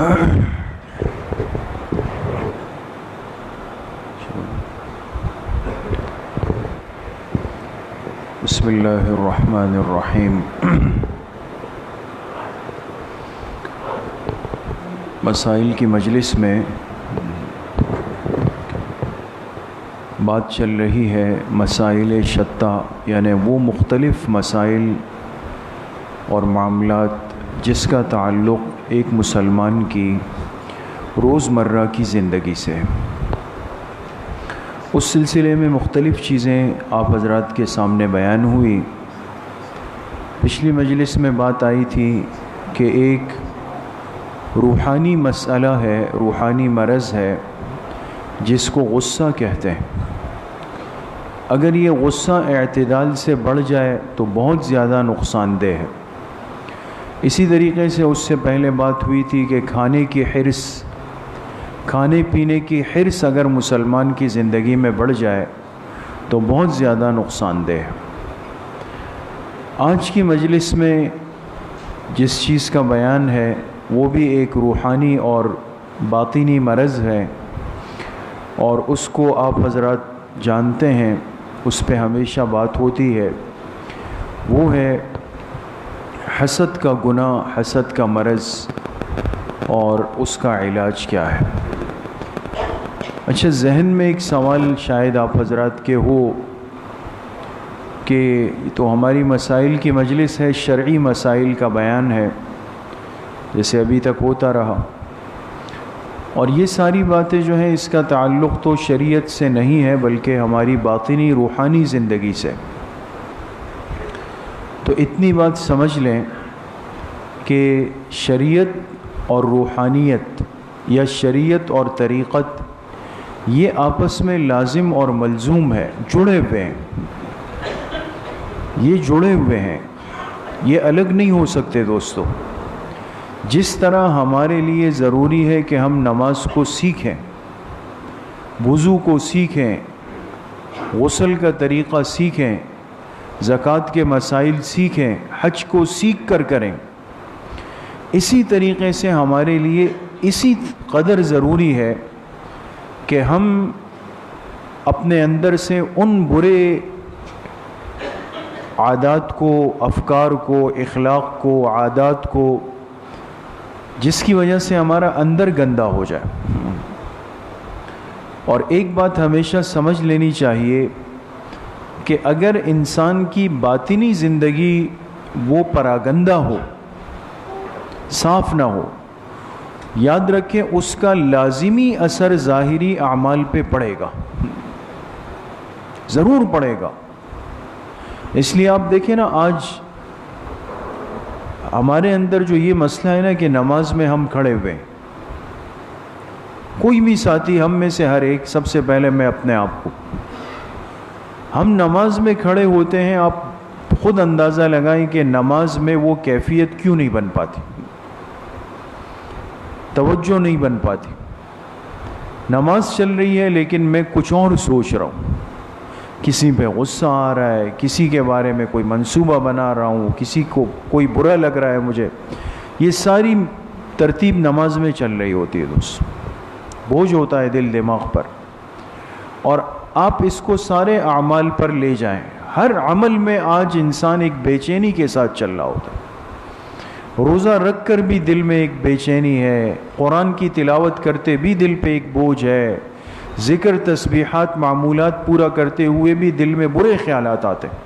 بسم اللہ الرحمن الرحیم۔ مسائل کی مجلس میں بات چل رہی ہے مسائل شتّیٰ، یعنی وہ مختلف مسائل اور معاملات جس کا تعلق ایک مسلمان کی روزمرہ کی زندگی سے۔ اس سلسلے میں مختلف چیزیں آپ حضرات کے سامنے بیان ہوئی۔ پچھلی مجلس میں بات آئی تھی کہ ایک روحانی مسئلہ ہے، روحانی مرض ہے جس کو غصہ کہتے ہیں۔ اگر یہ غصہ اعتدال سے بڑھ جائے تو بہت زیادہ نقصان دہ ہے۔ اسی طریقے سے اس سے پہلے بات ہوئی تھی کہ کھانے کی حرص، کھانے پینے کی حرص اگر مسلمان کی زندگی میں بڑھ جائے تو بہت زیادہ نقصان دہ ہے۔ آج کی مجلس میں جس چیز کا بیان ہے وہ بھی ایک روحانی اور باطنی مرض ہے، اور اس کو آپ حضرات جانتے ہیں، اس پہ ہمیشہ بات ہوتی ہے۔ وہ ہے حسد کا گناہ، حسد کا مرض، اور اس کا علاج کیا ہے۔ اچھا، ذہن میں ایک سوال شاید آپ حضرات کے ہو کہ تو ہماری مسائل کی مجلس ہے، شرعی مسائل کا بیان ہے جیسے ابھی تک ہوتا رہا، اور یہ ساری باتیں جو ہیں اس کا تعلق تو شریعت سے نہیں ہے بلکہ ہماری باطنی روحانی زندگی سے۔ تو اتنی بات سمجھ لیں کہ شریعت اور روحانیت یا شریعت اور طریقت یہ آپس میں لازم اور ملزوم ہے، جڑے ہوئے ہیں، یہ جڑے ہوئے ہیں، یہ الگ نہیں ہو سکتے دوستو۔ جس طرح ہمارے لیے ضروری ہے کہ ہم نماز کو سیکھیں، وضو کو سیکھیں، غسل کا طریقہ سیکھیں، زکوٰۃ کے مسائل سیکھیں، حج کو سیکھ کر کریں، اسی طریقے سے ہمارے لیے اسی قدر ضروری ہے کہ ہم اپنے اندر سے ان برے عادات کو، افکار کو، اخلاق کو، عادات کو، جس کی وجہ سے ہمارا اندر گندا ہو جائے۔ اور ایک بات ہمیشہ سمجھ لینی چاہیے کہ اگر انسان کی باطنی زندگی وہ پراگندہ ہو، صاف نہ ہو، یاد رکھیں اس کا لازمی اثر ظاہری اعمال پہ پڑے گا، ضرور پڑے گا۔ اس لیے آپ دیکھیں نا، آج ہمارے اندر جو یہ مسئلہ ہے نا کہ نماز میں ہم کھڑے ہوئے، کوئی بھی ساتھی ہم میں سے ہر ایک، سب سے پہلے میں اپنے آپ کو، ہم نماز میں کھڑے ہوتے ہیں، آپ خود اندازہ لگائیں کہ نماز میں وہ کیفیت کیوں نہیں بن پاتی، توجہ نہیں بن پاتی۔ نماز چل رہی ہے لیکن میں کچھ اور سوچ رہا ہوں، کسی پہ غصہ آ رہا ہے، کسی کے بارے میں کوئی منصوبہ بنا رہا ہوں، کسی کو کوئی برا لگ رہا ہے مجھے، یہ ساری ترتیب نماز میں چل رہی ہوتی ہے دوست، بوجھ ہوتا ہے دل دماغ پر، اور آپ اس کو سارے اعمال پر لے جائیں، ہر عمل میں آج انسان ایک بے چینی کے ساتھ چل رہا ہوتا ہے۔ روزہ رکھ کر بھی دل میں ایک بے چینی ہے، قرآن کی تلاوت کرتے بھی دل پہ ایک بوجھ ہے، ذکر، تسبیحات، معمولات پورا کرتے ہوئے بھی دل میں برے خیالات آتے ہیں،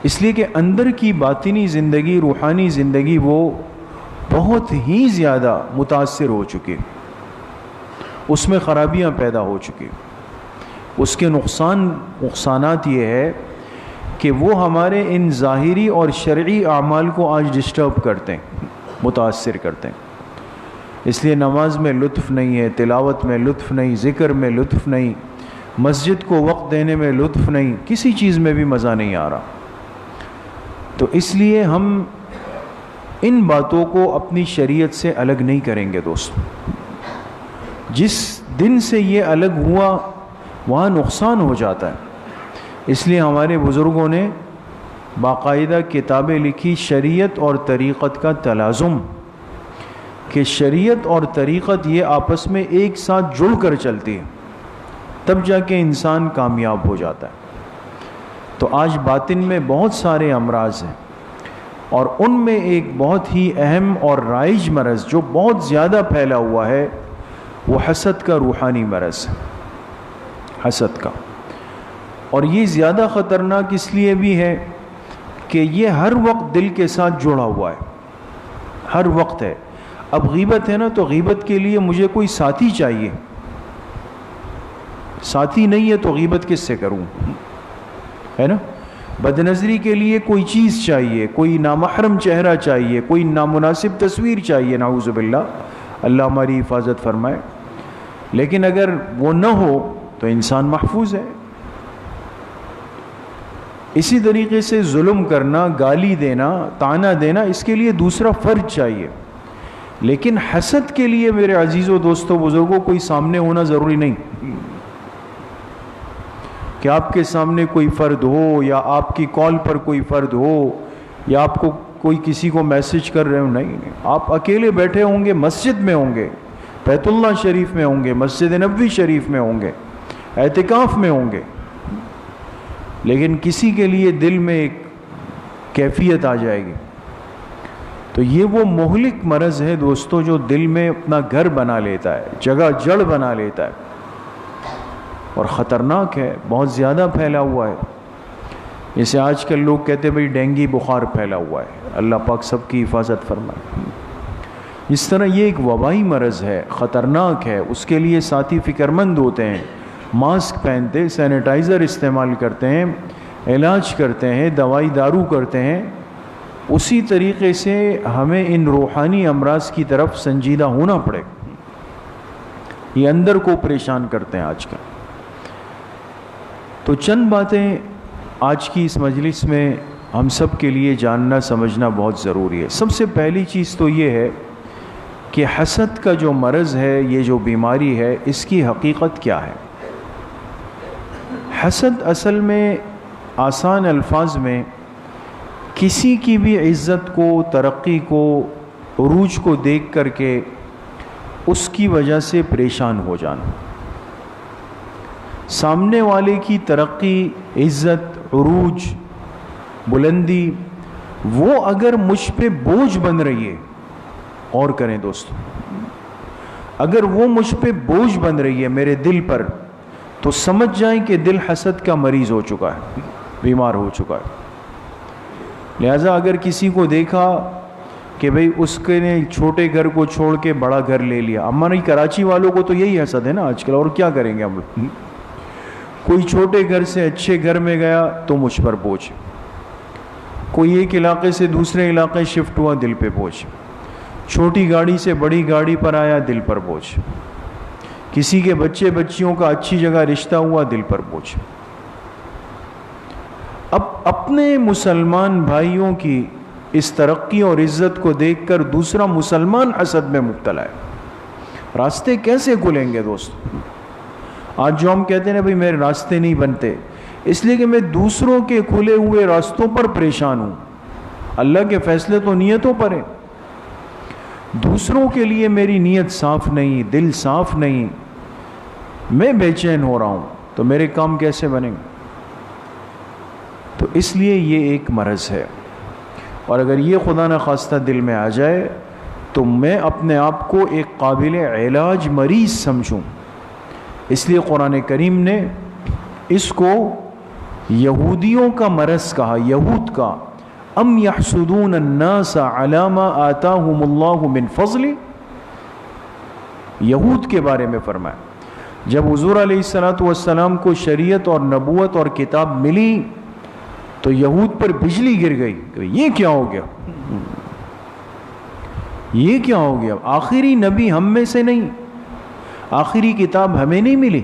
اس لیے کہ اندر کی باطنی زندگی، روحانی زندگی وہ بہت ہی زیادہ متاثر ہو چکی، اس میں خرابیاں پیدا ہو چکی۔ اس کے نقصانات یہ ہے کہ وہ ہمارے ان ظاہری اور شرعی اعمال کو آج ڈسٹرب کرتے ہیں، متاثر کرتے ہیں۔ اس لیے نماز میں لطف نہیں ہے، تلاوت میں لطف نہیں، ذکر میں لطف نہیں، مسجد کو وقت دینے میں لطف نہیں، کسی چیز میں بھی مزہ نہیں آ رہا۔ تو اس لیے ہم ان باتوں کو اپنی شریعت سے الگ نہیں کریں گے دوست۔ جس دن سے یہ الگ ہوا وہاں نقصان ہو جاتا ہے۔ اس لیے ہمارے بزرگوں نے باقاعدہ کتابیں لکھی، شریعت اور طریقت کا تلازم، کہ شریعت اور طریقت یہ آپس میں ایک ساتھ جڑ کر چلتی ہے، تب جا کے انسان کامیاب ہو جاتا ہے۔ تو آج باطن میں بہت سارے امراض ہیں، اور ان میں ایک بہت ہی اہم اور رائج مرض جو بہت زیادہ پھیلا ہوا ہے وہ حسد کا روحانی مرض ہے، حسد کا۔ اور یہ زیادہ خطرناک اس لیے بھی ہے کہ یہ ہر وقت دل کے ساتھ جڑا ہوا ہے، ہر وقت ہے۔ اب غیبت ہے نا، تو غیبت کے لیے مجھے کوئی ساتھی چاہیے، ساتھی نہیں ہے تو غیبت کس سے کروں، ہے نا؟ بد نظری کے لیے کوئی چیز چاہیے، کوئی نامحرم چہرہ چاہیے، کوئی نامناسب تصویر چاہیے، نعوذ باللہ، اللہ ہماری حفاظت فرمائے۔ لیکن اگر وہ نہ ہو تو انسان محفوظ ہے۔ اسی طریقے سے ظلم کرنا، گالی دینا، طعنہ دینا، اس کے لیے دوسرا فرد چاہیے۔ لیکن حسد کے لیے میرے عزیزوں، دوستوں، بزرگوں، کوئی سامنے ہونا ضروری نہیں کہ آپ کے سامنے کوئی فرد ہو، یا آپ کی کال پر کوئی فرد ہو، یا آپ کو کوئی کسی کو میسج کر رہے ہو، نہیں، آپ اکیلے بیٹھے ہوں گے، مسجد میں ہوں گے، بیت اللہ شریف میں ہوں گے، مسجد نبوی شریف میں ہوں گے، اعتکاف میں ہوں گے، لیکن کسی کے لیے دل میں ایک کیفیت آ جائے گی۔ تو یہ وہ مہلک مرض ہے دوستو، جو دل میں اپنا گھر بنا لیتا ہے، جگہ جڑ بنا لیتا ہے، اور خطرناک ہے، بہت زیادہ پھیلا ہوا ہے۔ جیسے آج کل لوگ کہتے ہیں بھئی ڈینگی بخار پھیلا ہوا ہے، اللہ پاک سب کی حفاظت فرمائے۔ اس طرح یہ ایک وبائی مرض ہے، خطرناک ہے، اس کے لیے ساتھی فکرمند ہوتے ہیں، ماسک پہنتے، سینیٹائزر استعمال کرتے ہیں، علاج کرتے ہیں، دوائی دارو کرتے ہیں۔ اسی طریقے سے ہمیں ان روحانی امراض کی طرف سنجیدہ ہونا پڑے، یہ اندر کو پریشان کرتے ہیں آج کل۔ تو چند باتیں آج کی اس مجلس میں ہم سب کے لیے جاننا سمجھنا بہت ضروری ہے۔ سب سے پہلی چیز تو یہ ہے کہ حسد کا جو مرض ہے، یہ جو بیماری ہے، اس کی حقیقت کیا ہے؟ حسد اصل میں آسان الفاظ میں کسی کی بھی عزت کو، ترقی کو، عروج کو دیکھ کر کے اس کی وجہ سے پریشان ہو جانا۔ سامنے والے کی ترقی، عزت، عروج، بلندی، وہ اگر مجھ پہ بوجھ بن رہی ہے، اور کریں دوستو، اگر وہ مجھ پہ بوجھ بن رہی ہے میرے دل پر، تو سمجھ جائیں کہ دل حسد کا مریض ہو چکا ہے، بیمار ہو چکا ہے۔ لہٰذا اگر کسی کو دیکھا کہ بھئی اس کے نے چھوٹے گھر کو چھوڑ کے بڑا گھر لے لیا، ہماری کراچی والوں کو تو یہی حسد ہے نا آج کل، اور کیا کریں گے ہم لوگ؟ کوئی چھوٹے گھر سے اچھے گھر میں گیا تو مجھ پر بوجھ، کوئی ایک علاقے سے دوسرے علاقے شفٹ ہوا، دل پہ بوجھ، چھوٹی گاڑی سے بڑی گاڑی پر آیا، دل پر بوجھ، کسی کے بچے بچیوں کا اچھی جگہ رشتہ ہوا، دل پر بوجھ۔ اب اپنے مسلمان بھائیوں کی اس ترقی اور عزت کو دیکھ کر دوسرا مسلمان حسد میں مبتلا ہے، راستے کیسے کھلیں گے دوست؟ آج جو ہم کہتے ہیں نا بھئی میرے راستے نہیں بنتے، اس لیے کہ میں دوسروں کے کھلے ہوئے راستوں پر پریشان ہوں۔ اللہ کے فیصلے تو نیتوں پر ہیں، دوسروں کے لیے میری نیت صاف نہیں، دل صاف نہیں، میں بے چین ہو رہا ہوں، تو میرے کام کیسے بنیں گے؟ تو اس لیے یہ ایک مرض ہے، اور اگر یہ خدا نخواستہ دل میں آ جائے تو میں اپنے آپ کو ایک قابل علاج مریض سمجھوں۔ اس لیے قرآن کریم نے اس کو یہودیوں کا مرض کہا، یہود کا، ام یحسدون الناس علی ما آتاہم اللہ من فضل، یہود کے بارے میں فرمایا۔ جب حضور علیہ السلام کو شریعت اور نبوت اور کتاب ملی تو یہود پر بجلی گر گئی کہ یہ کیا ہو گیا، یہ کیا ہو گیا، آخری نبی ہم میں سے نہیں، آخری کتاب ہمیں نہیں ملی۔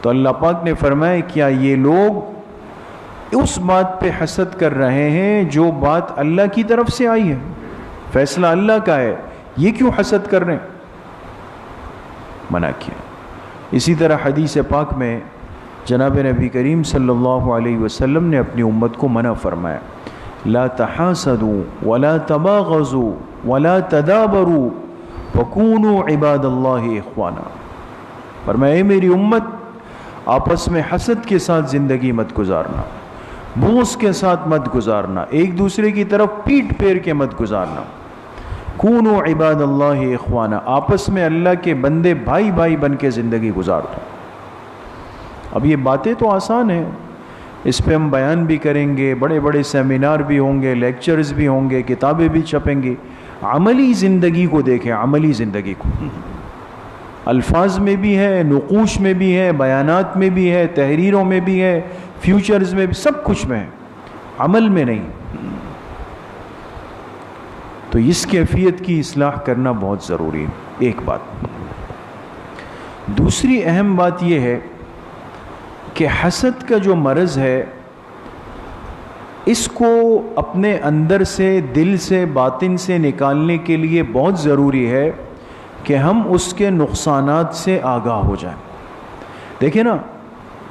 تو اللہ پاک نے فرمایا کیا یہ لوگ اس بات پہ حسد کر رہے ہیں جو بات اللہ کی طرف سے آئی ہے، فیصلہ اللہ کا ہے، یہ کیوں حسد کر رہے ہیں؟ منع کیا۔ اسی طرح حدیث پاک میں جناب نبی کریم صلی اللہ علیہ وسلم نے اپنی امت کو منع فرمایا لا تحاسدوا ولا تباغضوا ولا تدابروا وكونوا عباد اللہ اخوانا. فرمایا اے میری امت، آپس میں حسد کے ساتھ زندگی مت گزارنا، بغض کے ساتھ مت گزارنا، ایک دوسرے کی طرف پیٹ پھیر کے مت گزارنا. کونوا عباد اللہ اخوانا، آپس میں اللہ کے بندے بھائی بھائی بن کے زندگی گزار دو. اب یہ باتیں تو آسان ہیں، اس پہ ہم بیان بھی کریں گے، بڑے بڑے سیمینار بھی ہوں گے، لیکچرز بھی ہوں گے، کتابیں بھی چھپیں گی. عملی زندگی کو دیکھیں، عملی زندگی کو. الفاظ میں بھی ہے، نقوش میں بھی ہے، بیانات میں بھی ہے، تحریروں میں بھی ہے، فیوچرز میں بھی، سب کچھ میں ہے، عمل میں نہیں. تو اس کیفیت کی اصلاح کرنا بہت ضروری ہے. ایک بات. دوسری اہم بات یہ ہے کہ حسد کا جو مرض ہے، اس کو اپنے اندر سے، دل سے، باطن سے نکالنے کے لیے بہت ضروری ہے کہ ہم اس کے نقصانات سے آگاہ ہو جائیں. دیکھیں نا،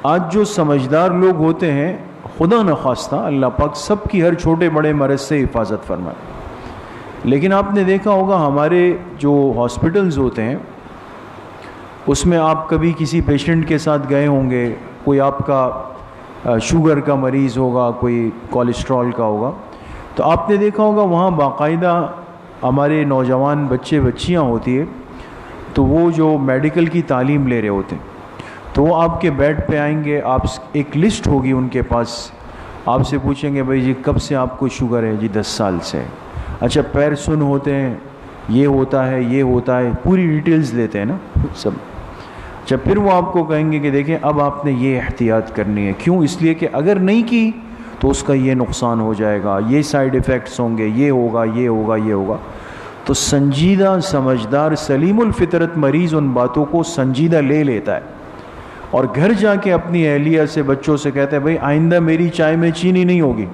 آج جو سمجھدار لوگ ہوتے ہیں، خدا نخواستہ اللہ پاک سب کی ہر چھوٹے بڑے مرض سے حفاظت فرمائے، لیکن آپ نے دیکھا ہوگا ہمارے جو ہاسپٹلز ہوتے ہیں، اس میں آپ کبھی کسی پیشنٹ کے ساتھ گئے ہوں گے، کوئی آپ کا شوگر کا مریض ہوگا، کوئی کولیسٹرول کا ہوگا، تو آپ نے دیکھا ہوگا وہاں باقاعدہ ہمارے نوجوان بچے بچیاں ہوتی ہیں، تو وہ جو میڈیکل کی تعلیم لے رہے ہوتے ہیں، تو وہ آپ کے بیڈ پہ آئیں گے، آپ ایک لسٹ ہوگی ان کے پاس، آپ سے پوچھیں گے بھائی جی کب سے آپ کو شوگر ہے؟ جی 10 سال سے. اچھا پیر سن ہوتے ہیں، یہ ہوتا ہے، یہ ہوتا ہے، پوری ڈیٹیلز لیتے ہیں نا سب. اچھا پھر وہ آپ کو کہیں گے کہ دیکھیں اب آپ نے یہ احتیاط کرنی ہے. کیوں؟ اس لیے کہ اگر نہیں کی تو اس کا یہ نقصان ہو جائے گا، یہ سائیڈ ایفیکٹس ہوں گے، یہ ہوگا، یہ ہوگا، یہ ہوگا. تو سنجیدہ، سمجھدار، سلیم الفطرت مریض ان باتوں کو سنجیدہ لے لیتا ہے، اور گھر جا کے اپنی اہلیہ سے، بچوں سے کہتا ہے بھائی آئندہ میری چائے میں چینی نہیں ہوگی،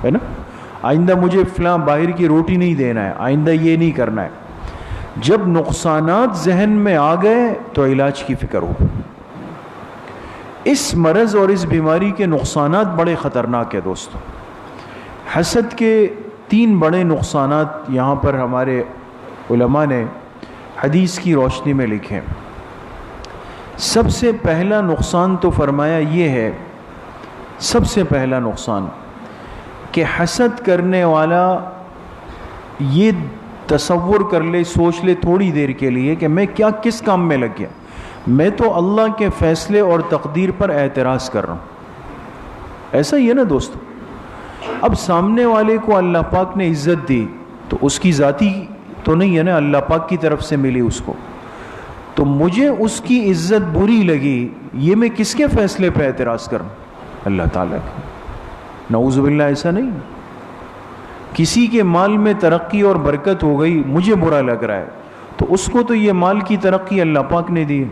ہے نا، آئندہ مجھے فلاں باہر کی روٹی نہیں دینا ہے، آئندہ یہ نہیں کرنا ہے. جب نقصانات ذہن میں آ گئے تو علاج کی فکر ہو. اس مرض اور اس بیماری کے نقصانات بڑے خطرناک ہیں دوستو. حسد کے 3 بڑے نقصانات یہاں پر ہمارے علماء نے حدیث کی روشنی میں لکھے. سب سے پہلا نقصان تو فرمایا یہ ہے، سب سے پہلا نقصان کہ حسد کرنے والا یہ تصور کر لے، سوچ لے تھوڑی دیر کے لیے کہ میں کیا کس کام میں لگ گیا، میں تو اللہ کے فیصلے اور تقدیر پر اعتراض کر رہا ہوں. ایسا ہی ہے نا دوستو. اب سامنے والے کو اللہ پاک نے عزت دی تو اس کی ذاتی تو نہیں ہے نا، اللہ پاک کی طرف سے ملی اس کو. تو مجھے اس کی عزت بری لگی، یہ میں کس کے فیصلے پہ اعتراض کروں؟ اللہ تعالیٰ کا. نعوذ باللہ ایسا نہیں. کسی کے مال میں ترقی اور برکت ہو گئی، مجھے برا لگ رہا ہے، تو اس کو تو یہ مال کی ترقی اللہ پاک نے دی.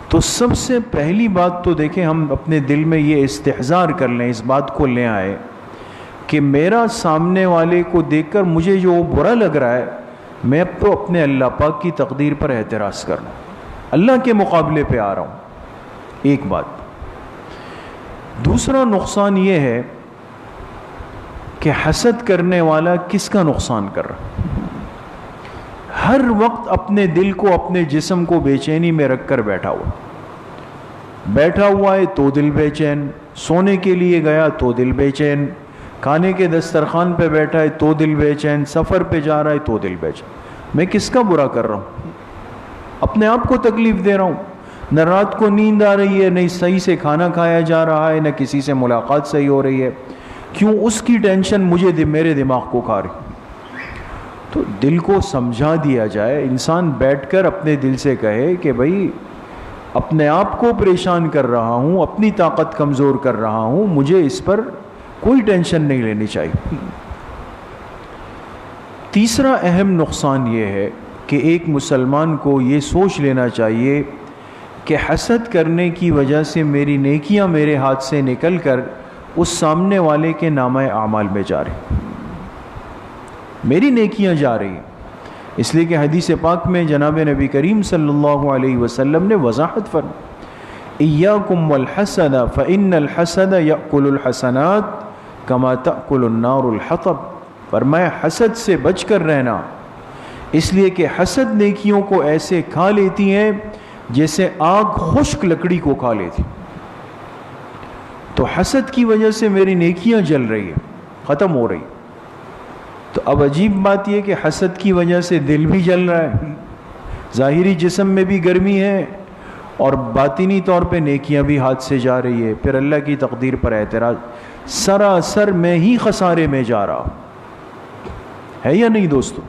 تو سب سے پہلی بات تو دیکھیں، ہم اپنے دل میں یہ استحضار کر لیں، اس بات کو لے آئے کہ میرا سامنے والے کو دیکھ کر مجھے جو برا لگ رہا ہے، میں اب تو اپنے اللہ پاک کی تقدیر پر اعتراض کر رہا ہوں، اللہ کے مقابلے پہ آ رہا ہوں. ایک بات. دوسرا نقصان یہ ہے کہ حسد کرنے والا کس کا نقصان کر رہا؟ ہر وقت اپنے دل کو، اپنے جسم کو بے چینی میں رکھ کر بیٹھا ہوا ہے تو دل بے چین، سونے کے لیے گیا تو دل بے چین، کھانے کے دسترخوان پہ بیٹھا ہے تو دل بے چین، سفر پہ جا رہا ہے تو دل بے چین. میں کس کا برا کر رہا ہوں؟ اپنے آپ کو تکلیف دے رہا ہوں. نہ رات کو نیند آ رہی ہے، نہ صحیح سے کھانا کھایا جا رہا ہے، نہ کسی سے ملاقات صحیح ہو رہی ہے. کیوں؟ اس کی ٹینشن مجھے میرے دماغ کو کھا رہی. تو دل کو سمجھا دیا جائے، انسان بیٹھ کر اپنے دل سے کہے کہ بھائی اپنے آپ کو پریشان کر رہا ہوں، اپنی طاقت کمزور کر رہا ہوں، مجھے اس پر کوئی ٹینشن نہیں لینی چاہیے. تیسرا اہم نقصان یہ ہے کہ ایک مسلمان کو یہ سوچ لینا چاہیے کہ حسد کرنے کی وجہ سے میری نیکیاں میرے ہاتھ سے نکل کر اس سامنے والے کے نامہ اعمال میں جا رہی، میری نیکیاں جا رہی ہیں. اس لیے کہ حدیث پاک میں جناب نبی کریم صلی اللہ علیہ وسلم نے وضاحت فرمائی، ایاکم والحسد فإن الحسد یأکل الحسنات کما تأکل النار الحطب، فرمایا حسد سے بچ کر رہنا، اس لیے کہ حسد نیکیوں کو ایسے کھا لیتی ہیں جیسے آگ خشک لکڑی کو کھا لیتی. تو حسد کی وجہ سے میری نیکیاں جل رہی ہیں، ختم ہو رہی. تو اب عجیب بات یہ کہ حسد کی وجہ سے دل بھی جل رہا ہے، ظاہری جسم میں بھی گرمی ہے اور باطنی طور پہ نیکیاں بھی ہاتھ سے جا رہی ہے. پھر اللہ کی تقدیر پر اعتراض، سراسر میں ہی خسارے میں جا رہا ہے یا نہیں دوستو؟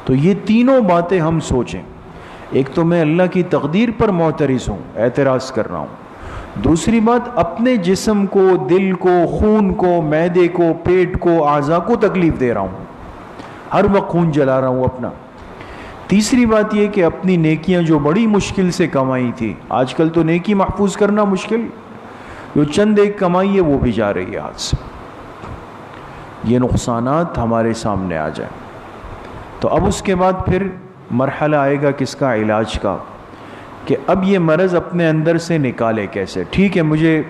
تو یہ تینوں باتیں ہم سوچیں. ایک تو میں اللہ کی تقدیر پر معترض ہوں، اعتراض کر رہا ہوں. دوسری بات، اپنے جسم کو، دل کو، خون کو، معدے کو، پیٹ کو، اعضاء کو تکلیف دے رہا ہوں، ہر وقت خون جلا رہا ہوں اپنا. تیسری بات یہ کہ اپنی نیکیاں جو بڑی مشکل سے کمائی تھی، آج کل تو نیکی محفوظ کرنا مشکل، جو چند ایک کمائی ہے وہ بھی جا رہی ہے ہاتھ سے. یہ نقصانات ہمارے سامنے آ جائیں تو اب اس کے بعد پھر مرحلہ آئے گا کس کا؟ علاج کا، کہ اب یہ مرض اپنے اندر سے نکالے کیسے. ٹھیک ہے، مجھے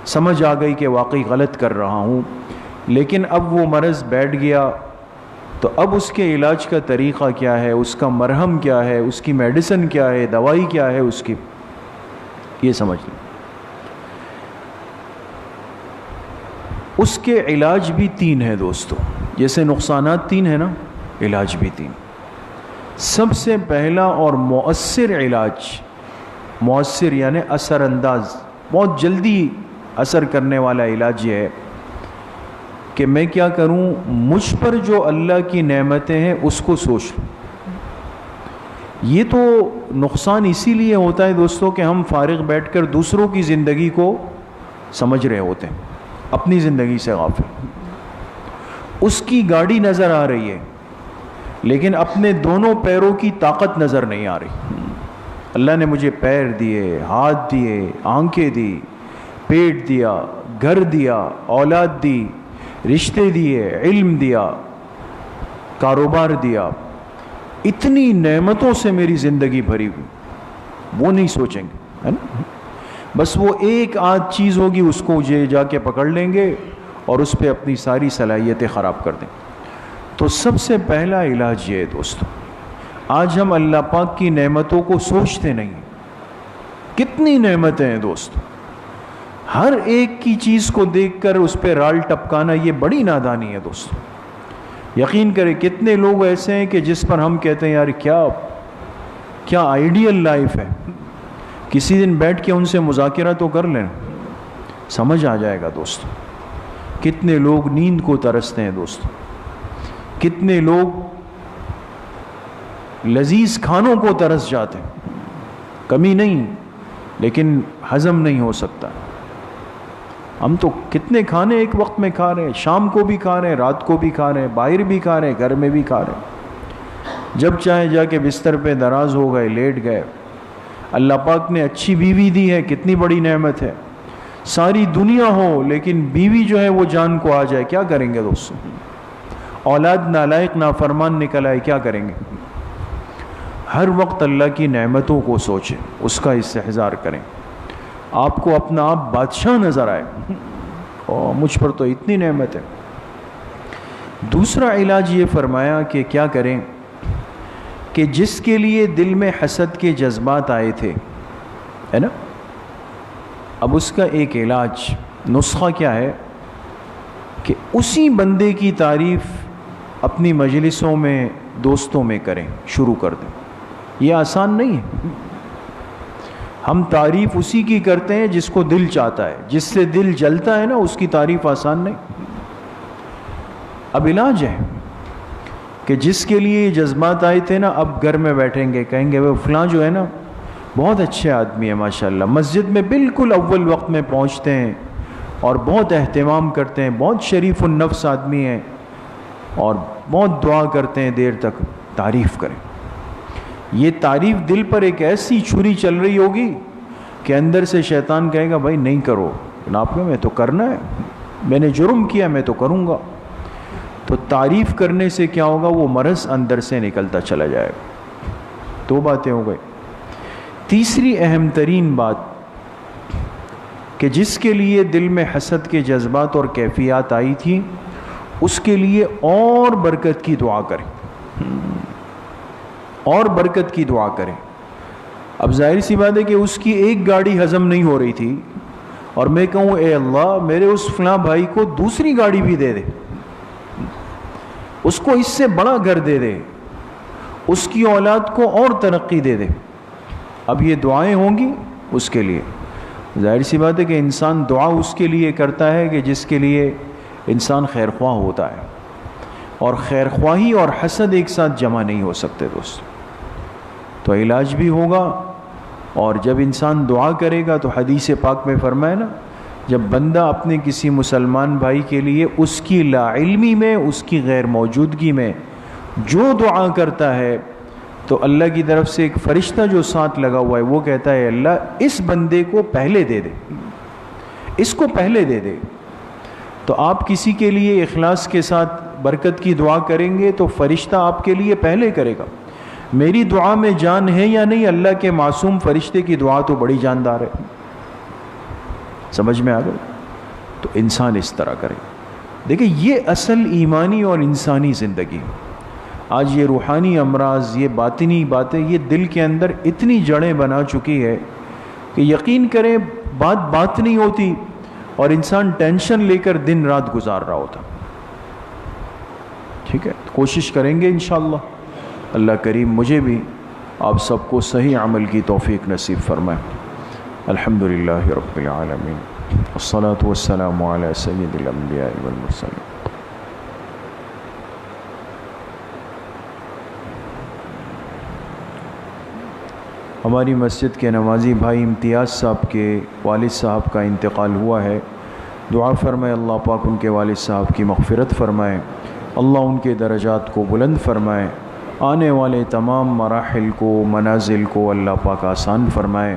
سمجھ آ گئی کہ واقعی غلط کر رہا ہوں، لیکن اب وہ مرض بیٹھ گیا تو اب اس کے علاج کا طریقہ کیا ہے، اس کا مرہم کیا ہے، اس کی میڈیسن کیا ہے، دوائی کیا ہے اس کی، یہ سمجھ لیں. اس کے علاج بھی تین ہیں دوستو، جیسے نقصانات تین ہیں نا، علاج بھی تین. سب سے پہلا اور مؤثر علاج، مؤثر یعنی اثر انداز، بہت جلدی اثر کرنے والا علاج یہ ہے کہ میں کیا کروں، مجھ پر جو اللہ کی نعمتیں ہیں اس کو سوچ لوں. یہ تو نقصان اسی لیے ہوتا ہے دوستو کہ ہم فارغ بیٹھ کر دوسروں کی زندگی کو سمجھ رہے ہوتے ہیں، اپنی زندگی سے غافل. اس کی گاڑی نظر آ رہی ہے لیکن اپنے دونوں پیروں کی طاقت نظر نہیں آ رہی. اللہ نے مجھے پیر دیے، ہاتھ دیے، آنکھیں دی، پیٹ دیا، گھر دیا، اولاد دی، رشتے دیے، علم دیا، کاروبار دیا، اتنی نعمتوں سے میری زندگی بھری ہوئی. وہ نہیں سوچیں گے، ہے نا؟ بس وہ ایک آدھ چیز ہوگی اس کو جا کے پکڑ لیں گے اور اس پہ اپنی ساری صلاحیتیں خراب کر دیں. تو سب سے پہلا علاج یہ ہے دوستو، آج ہم اللہ پاک کی نعمتوں کو سوچتے نہیں. کتنی نعمتیں ہیں دوستو، ہر ایک کی چیز کو دیکھ کر اس پہ رال ٹپکانا یہ بڑی نادانی ہے دوستو. یقین کریں کتنے لوگ ایسے ہیں کہ جس پر ہم کہتے ہیں یار کیا آئیڈیل لائف ہے. کسی دن بیٹھ کے ان سے مذاکرہ تو کر لیں، سمجھ آ جائے گا دوستو. کتنے لوگ نیند کو ترستے ہیں دوستو، کتنے لوگ لذیذ کھانوں کو ترس جاتے ہیں، کمی نہیں لیکن ہضم نہیں ہو سکتا. ہم تو کتنے کھانے ایک وقت میں کھا رہے ہیں، شام کو بھی کھا رہے ہیں، رات کو بھی کھا رہے ہیں، باہر بھی کھا رہے ہیں، گھر میں بھی کھا رہے ہیں. جب چاہے جا کے بستر پہ دراز ہو گئے، لیٹ گئے. اللہ پاک نے اچھی بیوی دی ہے، کتنی بڑی نعمت ہے. ساری دنیا ہو لیکن بیوی جو ہے وہ جان کو آ جائے، کیا کریں گے دوستو؟ اولاد نالائق نافرمان نکل آئے، کیا کریں گے؟ ہر وقت اللہ کی نعمتوں کو سوچیں، اس کا استحضار کریں. آپ کو اپنا آپ بادشاہ نظر آئے، اور مجھ پر تو اتنی نعمت ہے. دوسرا علاج یہ فرمایا کہ کیا کریں کہ جس کے لیے دل میں حسد کے جذبات آئے تھے، ہے نا، اب اس کا ایک علاج، نسخہ کیا ہے کہ اسی بندے کی تعریف اپنی مجلسوں میں، دوستوں میں کریں، شروع کر دیں. یہ آسان نہیں ہے. ہم تعریف اسی کی کرتے ہیں جس کو دل چاہتا ہے، جس سے دل جلتا ہے نا اس کی تعریف آسان نہیں. اب علاج ہے کہ جس کے لیے یہ جذبات آئے تھے نا، اب گھر میں بیٹھیں گے، کہیں گے وہ فلاں جو ہے نا بہت اچھے آدمی ہے ماشاءاللہ، مسجد میں بالکل اول وقت میں پہنچتے ہیں اور بہت اہتمام کرتے ہیں، بہت شریف النفس آدمی ہیں اور بہت دعا کرتے ہیں دیر تک. تعریف کریں. یہ تعریف دل پر ایک ایسی چھری چل رہی ہوگی کہ اندر سے شیطان کہے گا بھائی نہیں کرو. جناب میں تو کرنا ہے، میں نے جرم کیا، میں تو کروں گا. تو تعریف کرنے سے کیا ہوگا، وہ مرض اندر سے نکلتا چلا جائے گا. دو باتیں ہو گئی. تیسری اہم ترین بات کہ جس کے لیے دل میں حسد کے جذبات اور کیفیات آئی تھی اس کے لیے اور برکت کی دعا کریں، اور برکت کی دعا کریں۔ اب ظاہر سی بات ہے کہ اس کی ایک گاڑی ہضم نہیں ہو رہی تھی اور میں کہوں اے اللہ میرے اس فلاں بھائی کو دوسری گاڑی بھی دے دے، اس کو اس سے بڑا گھر دے دے، اس کی اولاد کو اور ترقی دے دے۔ اب یہ دعائیں ہوں گی اس کے لیے۔ ظاہر سی بات ہے کہ انسان دعا اس کے لیے کرتا ہے کہ جس کے لیے انسان خیر خواہ ہوتا ہے، اور خیر خواہی اور حسد ایک ساتھ جمع نہیں ہو سکتے دوست۔ تو علاج بھی ہوگا، اور جب انسان دعا کرے گا تو حدیث پاک میں فرمایا نا، جب بندہ اپنے کسی مسلمان بھائی کے لیے اس کی لا علمی میں، اس کی غیر موجودگی میں جو دعا کرتا ہے تو اللہ کی طرف سے ایک فرشتہ جو ساتھ لگا ہوا ہے وہ کہتا ہے اللہ اس بندے کو پہلے دے دے، اس کو پہلے دے دے۔ تو آپ کسی کے لیے اخلاص کے ساتھ برکت کی دعا کریں گے تو فرشتہ آپ کے لیے پہلے کرے گا۔ میری دعا میں جان ہے یا نہیں، اللہ کے معصوم فرشتے کی دعا تو بڑی جاندار ہے۔ سمجھ میں آ گئی؟ تو انسان اس طرح کرے۔ دیکھیں یہ اصل ایمانی اور انسانی زندگی۔ آج یہ روحانی امراض، یہ باطنی باتیں یہ دل کے اندر اتنی جڑیں بنا چکی ہے کہ یقین کریں بات نہیں ہوتی اور انسان ٹینشن لے کر دن رات گزار رہا ہوتا۔ ٹھیک ہے، کوشش کریں گے انشاءاللہ، اللہ کریم مجھے بھی آپ سب کو صحیح عمل کی توفیق نصیب فرمائے۔ الحمدللہ رب العالمین، والصلاة والسلام علی سید الانبیاء والمرسلین۔ ہماری مسجد کے نمازی بھائی امتیاز صاحب کے والد صاحب کا انتقال ہوا ہے، دعا فرمائے اللہ پاک ان کے والد صاحب کی مغفرت فرمائے، اللہ ان کے درجات کو بلند فرمائے، آنے والے تمام مراحل کو منازل کو اللہ پاک آسان فرمائے۔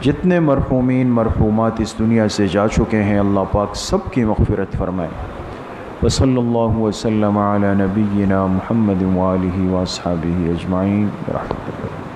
جتنے مرحومین مرحومات اس دنیا سے جا چکے ہیں اللہ پاک سب کی مغفرت فرمائے۔ وصلی اللہ وسلم علی نبینا محمد وآلہ واصحابہ اجمعین برحمتہ اللہ۔